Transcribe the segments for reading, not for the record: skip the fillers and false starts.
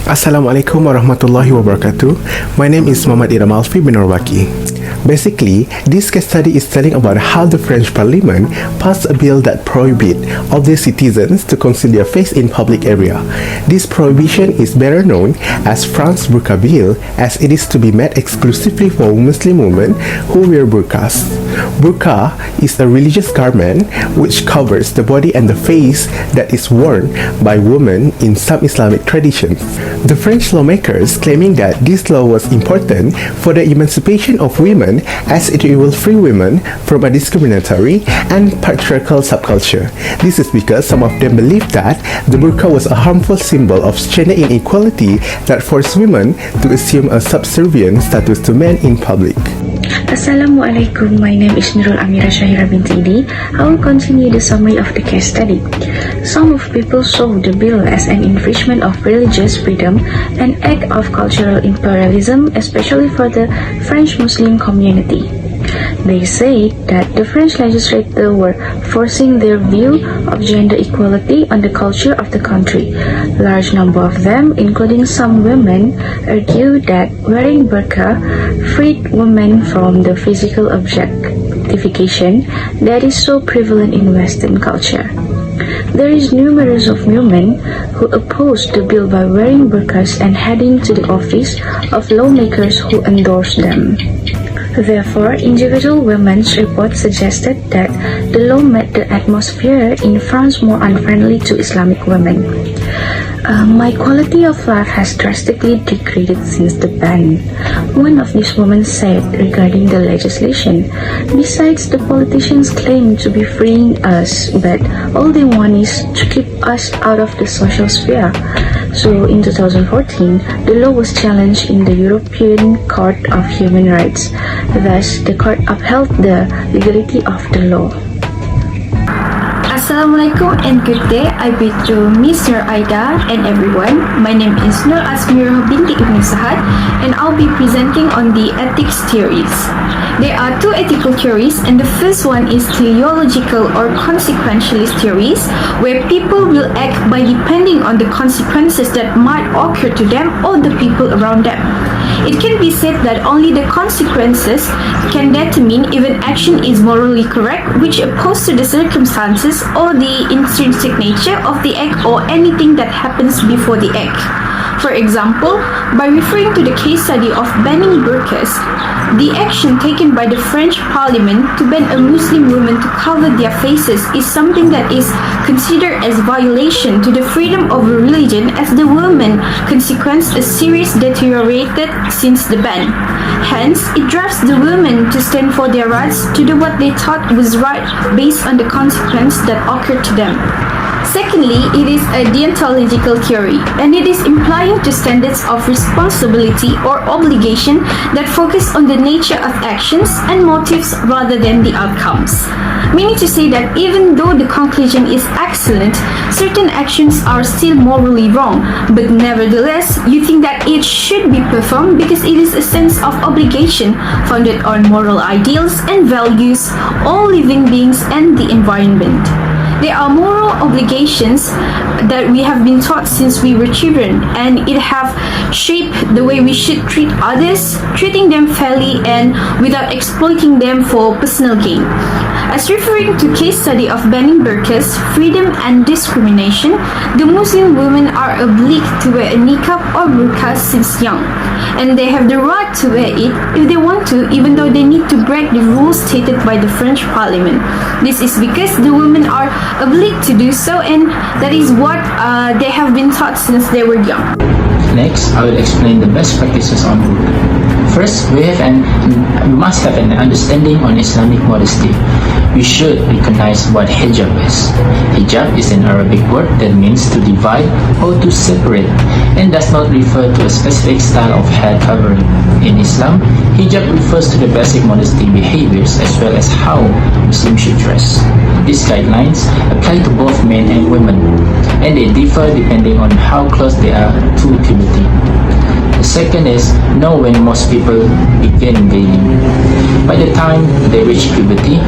Assalamualaikum warahmatullahi wabarakatuh. My name is Muhammad Iramalfi bin Orwaki. Basically, this case study is telling about how the French Parliament passed a bill that prohibit all their citizens to conceal their face in public area. This prohibition is better known as France Burqa Bill, as it is to be made exclusively for Muslim women who wear burqas. Burqa is a religious garment which covers the body and the face that is worn by women in some Islamic traditions. The French lawmakers claiming that this law was important for the emancipation of women as it will free women from a discriminatory and patriarchal subculture. This is because some of them believe that the burqa was a harmful symbol of gender inequality that forced women to assume a subservient status to men in public. Assalamualaikum, my name is Nurul Amira Shahira binti Idi. I will continue the summary of the case study. Some of people saw the bill as an infringement of religious freedom, an act of cultural imperialism, especially for the French Muslim community. They say that the French legislature were forcing their view of gender equality on the culture of the country. Large number of them, including some women, argue that wearing burqa freed women from the physical objectification that is so prevalent in Western culture. There is numerous of women who oppose the bill by wearing burqas and heading to the office of lawmakers who endorse them. Therefore, individual women's reports suggested that the law made the atmosphere in France more unfriendly to Islamic women. My quality of life has drastically degraded since the ban. One of these women said regarding the legislation, besides the politicians claim to be freeing us, but all they want is to keep us out of the social sphere. So in 2014, the law was challenged in the European Court of Human Rights. Thus, the court upheld the legality of the law. Assalamualaikum and good day. I bid to Miss Nur Aida and everyone. My name is Nur Asmirah binti Ibn Sahad and I'll be presenting on the ethics theories. There are two ethical theories, and the first one is teleological or consequentialist theories, where people will act by depending on the consequences that might occur to them or the people around them. It can be said that only the consequences can determine if an action is morally correct, which opposed to the circumstances or the intrinsic nature of the act or anything that happens before the act. For example, by referring to the case study of banning burqas, the action taken by the French Parliament to ban a Muslim woman to cover their faces is something that is considered as violation to the freedom of religion, as the woman consequence is seriously deteriorated since the ban. Hence, it drives the women to stand for their rights to do what they thought was right based on the consequence that occurred to them. Secondly, it is a deontological theory, and it is implying to standards of responsibility or obligation that focus on the nature of actions and motives rather than the outcomes. Meaning to say that even though the conclusion is excellent, certain actions are still morally wrong, but nevertheless, you think that it should be performed because it is a sense of obligation founded on moral ideals and values, all living beings and the environment. There are moral obligations that we have been taught since we were children, and it have shaped the way we should treat others, treating them fairly and without exploiting them for personal gain. As referring to case study of banning burqas, freedom and discrimination, the Muslim women are obliged to wear a niqab or burqa since young, and they have the right to wear it if they want to, even though they need to break the rules stated by the French Parliament. This is because the women are obliged to do so, and that is what they have been taught since they were young. Next, I will explain the best practices on burqa. First, we must have an understanding on Islamic modesty. We should recognize what hijab is. Hijab is an Arabic word that means to divide or to separate, and does not refer to a specific style of hair covering. In Islam, hijab refers to the basic modesty behaviors as well as how Muslims should dress. These guidelines apply to both men and women, and they differ depending on how close they are to puberty. The second is know when most people begin veiling. By the time they reach puberty,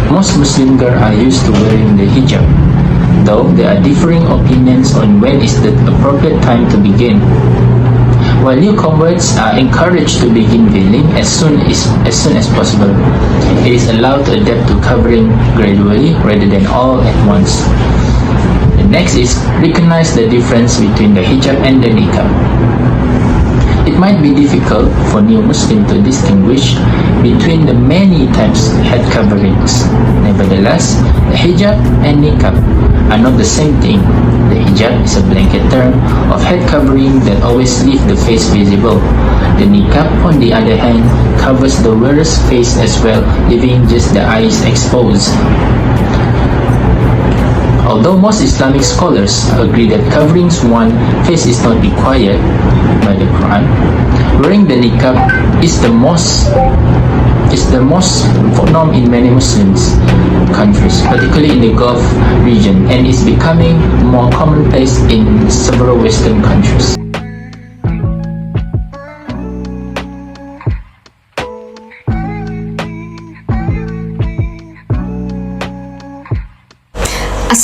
most Muslim girls are used to wearing the hijab. though there are differing opinions on when is the appropriate time to begin. While new converts are encouraged to begin veiling as soon as possible, it is allowed to adapt to covering gradually rather than all at once. The next is recognize the difference between the hijab and the niqab. It might be difficult for new Muslims to distinguish between the many types of head coverings. Nevertheless, the hijab and niqab are not the same thing. The hijab is a blanket term of head covering that always leaves the face visible. The niqab, on the other hand, covers the wearer's face as well, leaving just the eyes exposed. Although most Islamic scholars agree that covering one's face is not required by the Quran, wearing the niqab is the most norm in many Muslim countries, particularly in the Gulf region, and is becoming more commonplace in several Western countries.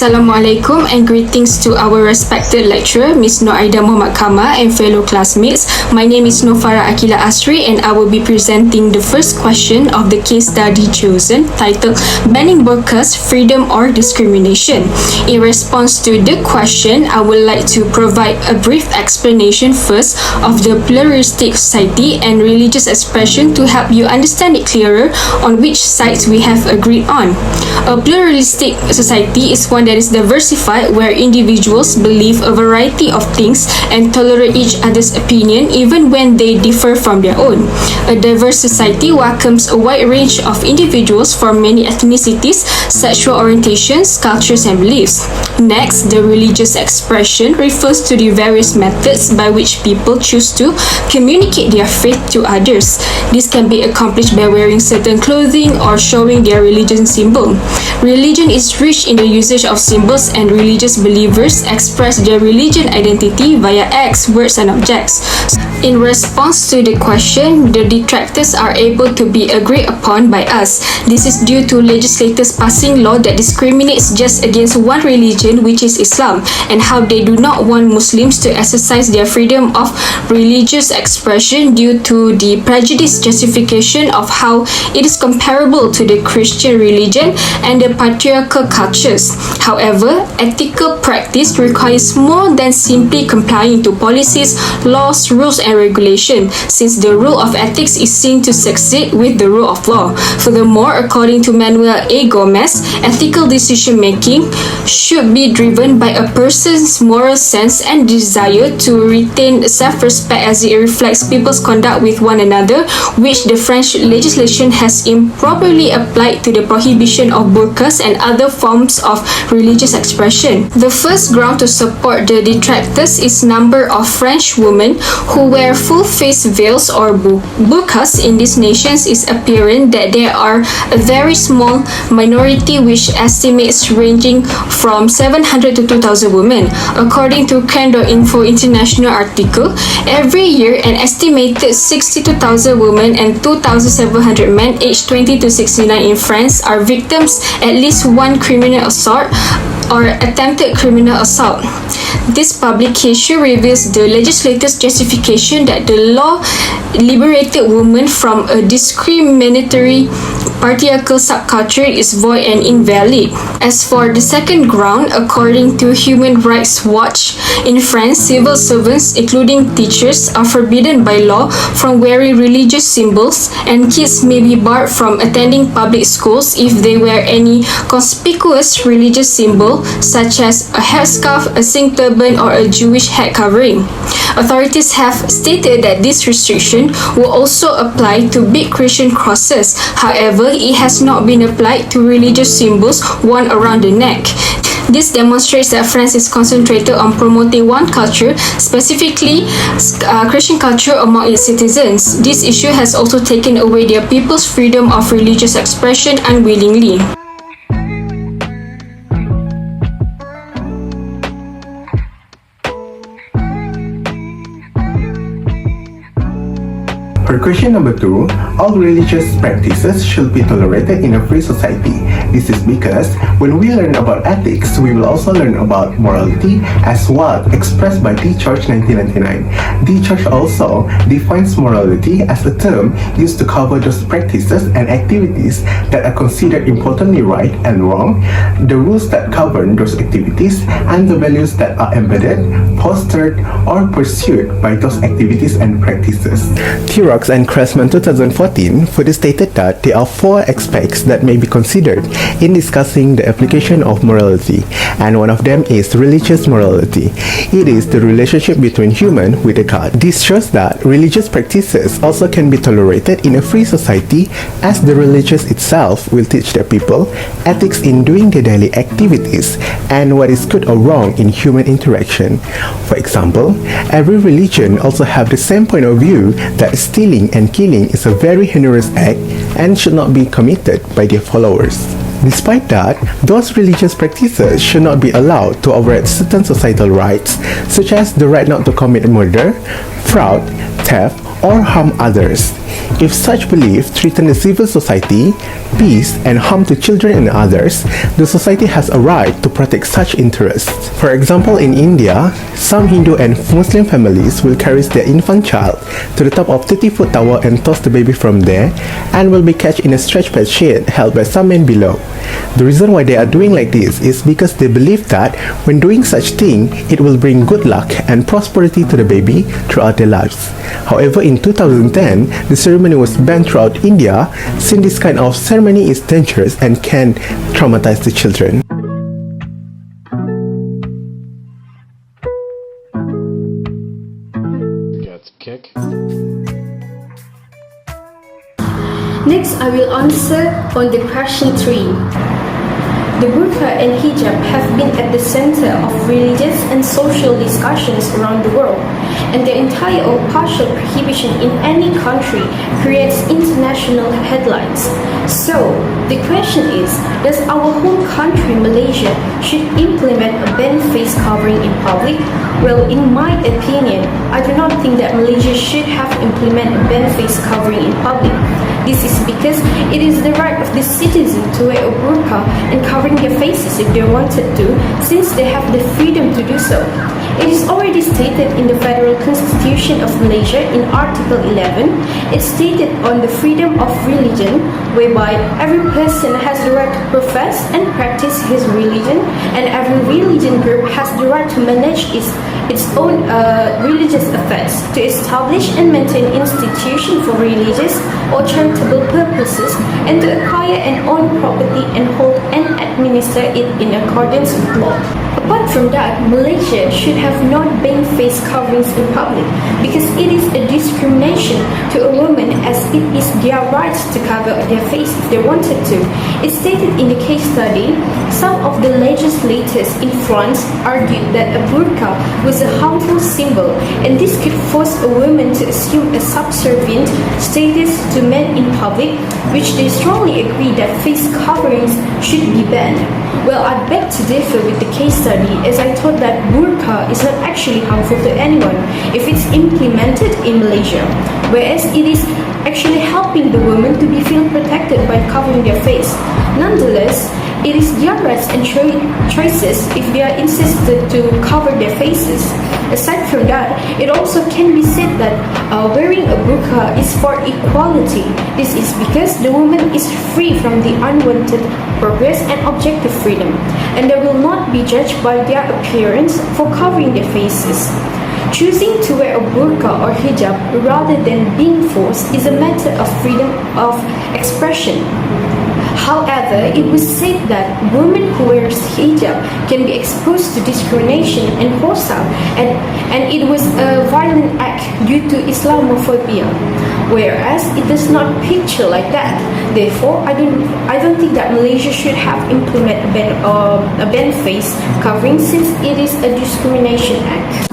Assalamualaikum and greetings to our respected lecturer, Ms. Noaida Muhammad Kama, and fellow classmates. My name is Nofara Akila Asri and I will be presenting the first question of the case study chosen, titled Banning Burkas, Freedom or Discrimination. In response to the question, I would like to provide a brief explanation first of the pluralistic society and religious expression to help you understand it clearer on which sides we have agreed on. A pluralistic society is one that is diversified, where individuals believe a variety of things and tolerate each other's opinion even when they differ from their own. A diverse society welcomes a wide range of individuals from many ethnicities, sexual orientations, cultures, and beliefs. Next, the religious expression refers to the various methods by which people choose to communicate their faith to others. This can be accomplished by wearing certain clothing or showing their religious symbol. Religion is rich in the usage of symbols, and religious believers express their religion identity via acts, words, and objects. In response to the question, the detractors are able to be agreed upon by us. This is due to legislators passing law that discriminates just against one religion, which is Islam, and how they do not want Muslims to exercise their freedom of religious expression due to the prejudiced justification of how it is comparable to the Christian religion and the patriarchal cultures. However, ethical practice requires more than simply complying to policies, laws, rules, and regulation, since the rule of ethics is seen to succeed with the rule of law. Furthermore, according to Manuel A. Gomez, ethical decision-making should be driven by a person's moral sense and desire to retain self-respect as it reflects people's conduct with one another, which the French legislation has improperly applied to the prohibition of burqas and other forms of religious expression. The first ground to support the detractors is number of French women who wear full-face veils or burqas in these nations is apparent that there are a very small minority, which estimates ranging from 700 to 2,000 women. According to Info International article, every year an estimated 62,000 women and 2,700 men aged 20 to 69 in France are victims at least one criminal assault or attempted criminal assault. This publication reveals the legislator's justification that the law liberated women from a discriminatory patriarchal subculture is void and invalid. As for the second ground, according to Human Rights Watch, in France, civil servants, including teachers, are forbidden by law from wearing religious symbols, and kids may be barred from attending public schools if they wear any conspicuous religious symbol, such as a headscarf, a Sikh turban, or a Jewish head covering. Authorities have stated that this restriction will also apply to big Christian crosses. However, it has not been applied to religious symbols worn around the neck. This demonstrates that France is concentrated on promoting one culture, specifically Christian culture, among its citizens. This issue has also taken away their people's freedom of religious expression unwillingly. Question number 2. All religious practices should be tolerated in a free society. This is because when we learn about ethics, we will also learn about morality as what expressed by the Church 1999. The Church also defines morality as a term used to cover those practices and activities that are considered importantly right and wrong, the rules that govern those activities, and the values that are embedded, fostered, or pursued by those activities and practices. T-Rox and Cressman 2014 further stated that there are 4 aspects that may be considered in discussing the application of morality, and one of them is religious morality. It is the relationship between human with a God. This shows that religious practices also can be tolerated in a free society, as the religious itself will teach their people ethics in doing their daily activities and what is good or wrong in human interaction. For example, every religion also have the same point of view that stealing and killing is a very heinous act and should not be committed by their followers. Despite that, those religious practices should not be allowed to override certain societal rights, such as the right not to commit murder, fraud, theft, or harm others. If such beliefs threaten the civil society, peace, and harm to children and others, the society has a right to protect such interests. For example, in India, some Hindu and Muslim families will carry their infant child to the top of 30-foot tower and toss the baby from there, and will be caged in a stretch pad shed held by some men below. The reason why they are doing like this is because they believe that when doing such thing, it will bring good luck and prosperity to the baby throughout their lives. However, in 2010, the ceremony was banned throughout India, since this kind of ceremony is dangerous and can traumatize the children. Kick. Next, I will answer on the question 3. The burqa and hijab have been at the center of religious and social discussions around the world, and their entire or partial prohibition in any country creates international headlines. So, the question is, does our home country, Malaysia, should implement a banned face covering in public? Well, in my opinion, I do not think that Malaysia should have implemented a banned face covering in public. This is because it is the right of the citizen to wear a burqa and covering their faces if they wanted to, since they have the freedom to do so. It is already stated in the Federal Constitution of Malaysia in Article 11. It stated on the freedom of religion, whereby every person has the right to profess and practice his religion, and every religion group has the right to manage its own religious affairs, to establish and maintain institutions for religious or charitable purposes, and to acquire and own property and hold and administer it in accordance with law. Apart from that, Malaysia should have not banned face coverings in public, because it is a discrimination to a woman, as it is their right to cover their face if they wanted to. It's stated in the case study, some of the legislators in France argued that a burqa was a harmful symbol, and this could force a woman to assume a subservient status to men in public, which they strongly agree that face coverings should be banned. Well, I beg to differ with the case study, as I thought that burqa is not actually harmful to anyone if it's implemented in Malaysia, whereas it is actually helping the women to be feel protected by covering their face. Nonetheless, it is their rights and choices if they are insisted to cover their faces. Aside from that, it also can be said that wearing a burqa is for equality. This is because the woman is free from the unwanted progress and objective freedom, and they will not be judged by their appearance for covering their faces. Choosing to wear a burqa or hijab rather than being forced is a matter of freedom of expression. However, it was said that women who wear hijab can be exposed to discrimination and hostile, and it was a violent act due to Islamophobia, whereas it does not picture like that. Therefore, I don't think that Malaysia should have implemented a banned face covering, since it is a discrimination act.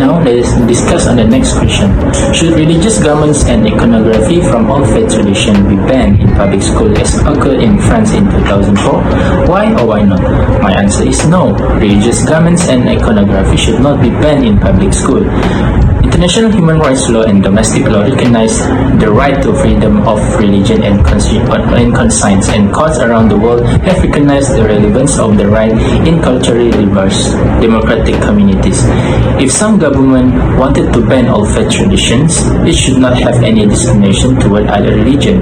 Now Now, let's discuss on the next question. Should religious garments and iconography from all faith tradition be banned in public school as occurred in France in 2004? Why or why not? My answer is no. Religious garments and iconography should not be banned in public school. International human rights law and domestic law recognize the right to freedom of religion and conscience, and courts around the world have recognized the relevance of the right in culturally diverse democratic communities. If some government wanted to ban all faith traditions, it should not have any discrimination toward other religion.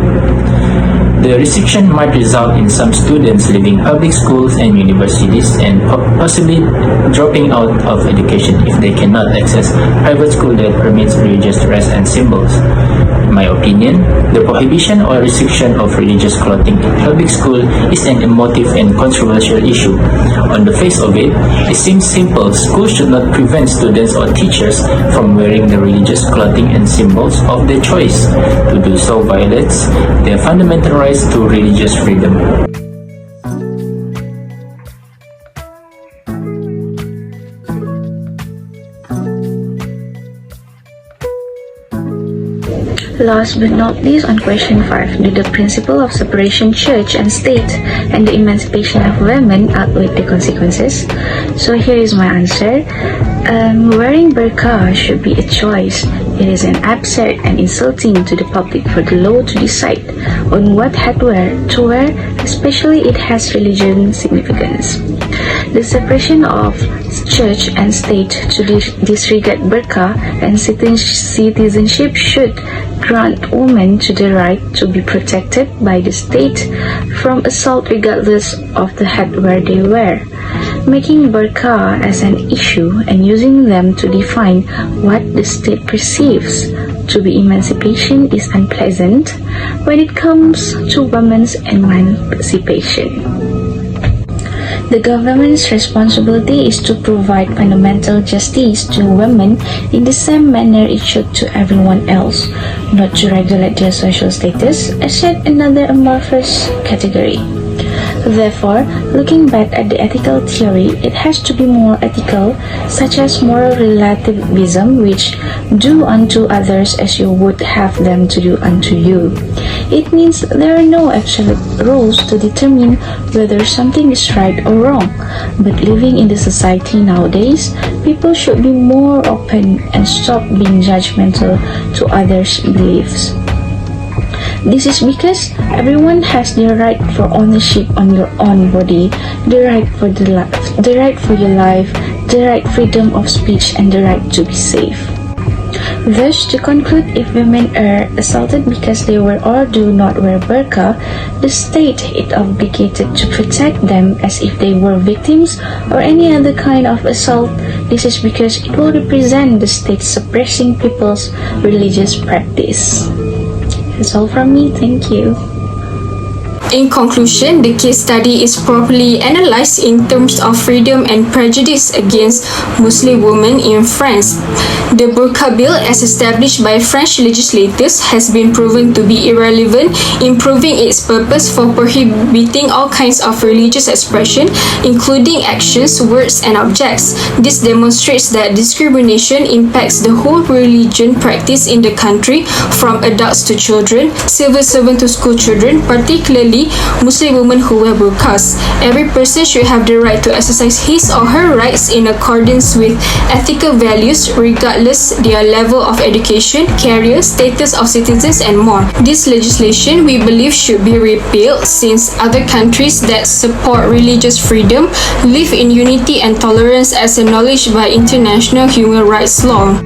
The restriction might result in some students leaving public schools and universities and possibly dropping out of education if they cannot access private school that permits religious dress and symbols. In my opinion, the prohibition or restriction of religious clothing in public school is an emotive and controversial issue. On the face of it, it seems simple. Schools should not prevent students or teachers from wearing the religious clothing and symbols of their choice. To do so violates their fundamental rights to religious freedom. Last but not least, on question 5, do the principle of separation church and state and the emancipation of women outweigh the consequences? So here is my answer. Wearing burqa should be a choice. It is an absurd and insulting to the public for the law to decide on what headwear to wear, especially it has religion significance. The separation of church and state to disregard burqa and citizenship should grant women to the right to be protected by the state from assault regardless of the headwear they wear. Making burqa as an issue and using them to define what the state perceives to be emancipation is unpleasant when it comes to women's emancipation. The government's responsibility is to provide fundamental justice to women in the same manner it should to everyone else, not to regulate their social status as yet another amorphous category. Therefore, looking back at the ethical theory, it has to be more ethical, such as moral relativism, which do unto others as you would have them to do unto you. It means there are no absolute rules to determine whether something is right or wrong, but living in the society nowadays, people should be more open and stop being judgmental to others' beliefs. This is because everyone has the right for ownership on your own body, the right for your life, the right freedom of speech, and the right to be safe. Thus, to conclude, if women are assaulted because they wear or do not wear burqa, the state is obligated to protect them as if they were victims or any other kind of assault. This is because it will represent the state suppressing people's religious practice. That's all from me. Thank you. In conclusion, the case study is properly analyzed in terms of freedom and prejudice against Muslim women in France. The Burqa Bill, as established by French legislators, has been proven to be irrelevant in proving its purpose for prohibiting all kinds of religious expression, including actions, words, and objects. This demonstrates that discrimination impacts the whole religion practice in the country, from adults to children, civil servants to school children, particularly Muslim women who wear burqas. Every person should have the right to exercise his or her rights in accordance with ethical values, regardless their level of education, career, status of citizens, and more. This legislation, we believe, should be repealed since other countries that support religious freedom live in unity and tolerance as acknowledged by international human rights law.